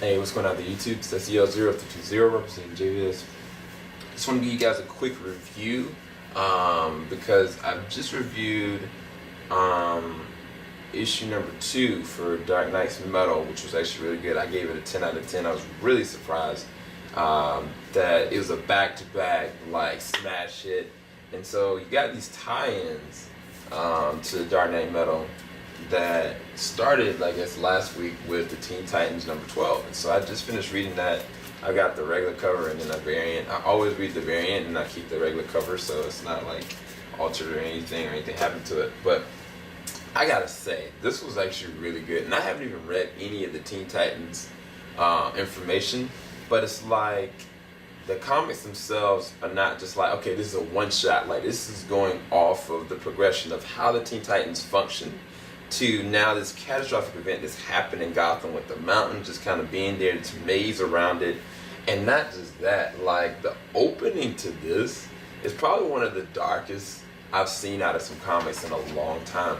Hey, what's going on the YouTube? It's SEL0320 representing JVS. Just want to give you guys a quick review because I've just reviewed issue number 2 for Dark Knight's Metal, which was actually really good. I gave it a 10 out of 10. I was really surprised that it was a back-to-back like smash hit. And so you got these tie-ins to Dark Knight Metal that started, I guess, last week with the Teen Titans number 12. And so I just finished reading that. I got the regular cover and then a variant. I always read the variant and I keep the regular cover, so it's not like altered or anything happened to it. But I gotta say, this was actually really good. And I haven't even read any of the Teen Titans information, but it's like the comics themselves are not just like, okay, this is a one-shot. Like, this is going off of the progression of how the Teen Titans function to now this catastrophic event that's happened in Gotham with the mountain just kind of being there, this maze around it. And not just that, like the opening to this is probably one of the darkest I've seen out of some comics in a long time,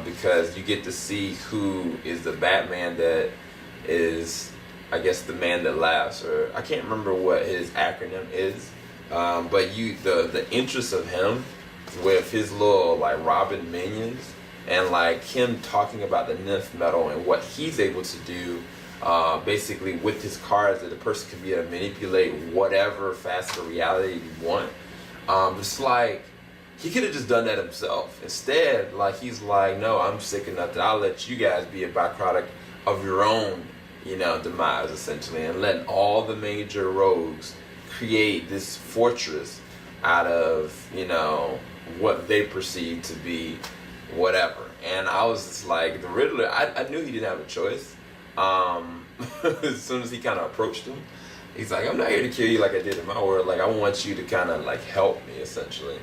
because you get to see who is the Batman that is, I guess, the man that laughs, or I can't remember what his acronym is, but the interest of him with his little like Robin minions, and like him talking about the nymph metal and what he's able to do basically with his cards, that a person can be able to manipulate whatever facet of reality you want. It's like he could have just done that himself. Instead, like, he's like, no, I'm sick enough that I'll let you guys be a byproduct of your own, demise, essentially, and letting all the major rogues create this fortress out of, what they perceive to be whatever. And I was just like, the Riddler, I knew he didn't have a choice. As soon as he kind of approached him, he's like, I'm not here to kill you like I did in my world. Like, I want you to kind of like help me, essentially.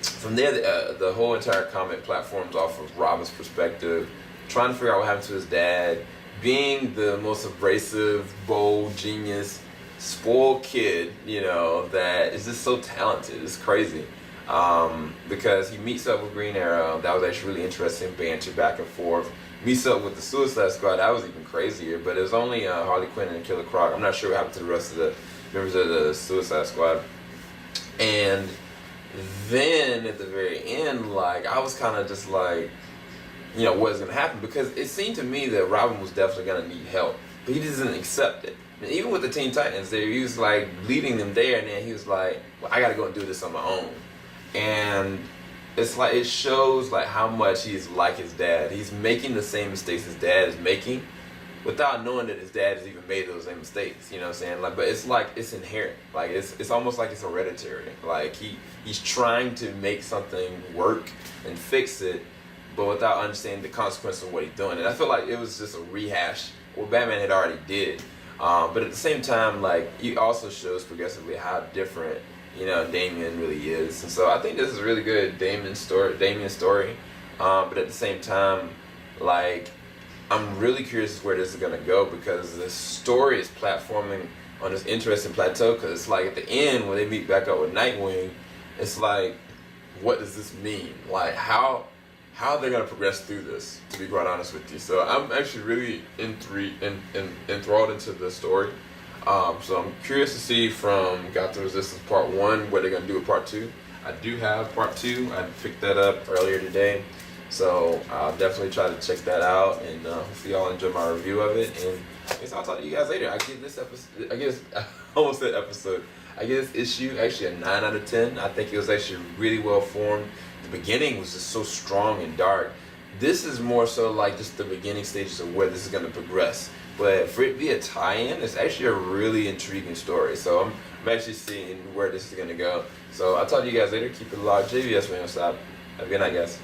From there, the whole entire comic platforms off of Robin's perspective, trying to figure out what happened to his dad, being the most abrasive, bold, genius, spoiled kid, that is just so talented. It's crazy. Because he meets up with Green Arrow. That was actually really interesting, banter back and forth. Meets up with the Suicide Squad. That was even crazier, but it was only Harley Quinn and Killer Croc. I'm not sure what happened to the rest of the members of the Suicide Squad. And then at the very end, like, I was kind of just like, what's going to happen? Because it seemed to me that Robin was definitely going to need help, but he doesn't accept it. And even with the Teen Titans there, he was like leading them there, and then he was like, well, I got to go and do this on my own. And it's like, it shows like how much he's like his dad. He's making the same mistakes his dad is making without knowing that his dad has even made those same mistakes. You know what I'm saying? Like, but it's like, it's inherent. Like, it's almost like it's hereditary. Like, he's trying to make something work and fix it, but without understanding the consequences of what he's doing. And I feel like it was just a rehash of what Batman had already did. But at the same time, like, he also shows progressively how different Damian really is. And so I think this is a really good Damian story. But at the same time, like, I'm really curious where this is gonna go, because the story is platforming on this interesting plateau. Because it's like at the end when they meet back up with Nightwing, it's like, what does this mean? Like, how they're gonna progress through this, to be quite honest with you. So I'm actually really enthralled into the story. So I'm curious to see from Gotham Resistance Part 1 what they're going to do with Part 2. I do have Part 2. I picked that up earlier today. So I'll definitely try to check that out. And hopefully y'all enjoy my review of it. And I guess I'll talk to you guys later. I give this episode, I almost said episode. I give this issue actually a 9 out of 10. I think it was actually really well formed. The beginning was just so strong and dark. This is more so like just the beginning stages of where this is going to progress. But for it to be a tie-in, it's actually a really intriguing story. So I'm actually seeing where this is going to go. So I'll talk to you guys later. Keep it locked. JVS, man. Stop. Have a good night, guys.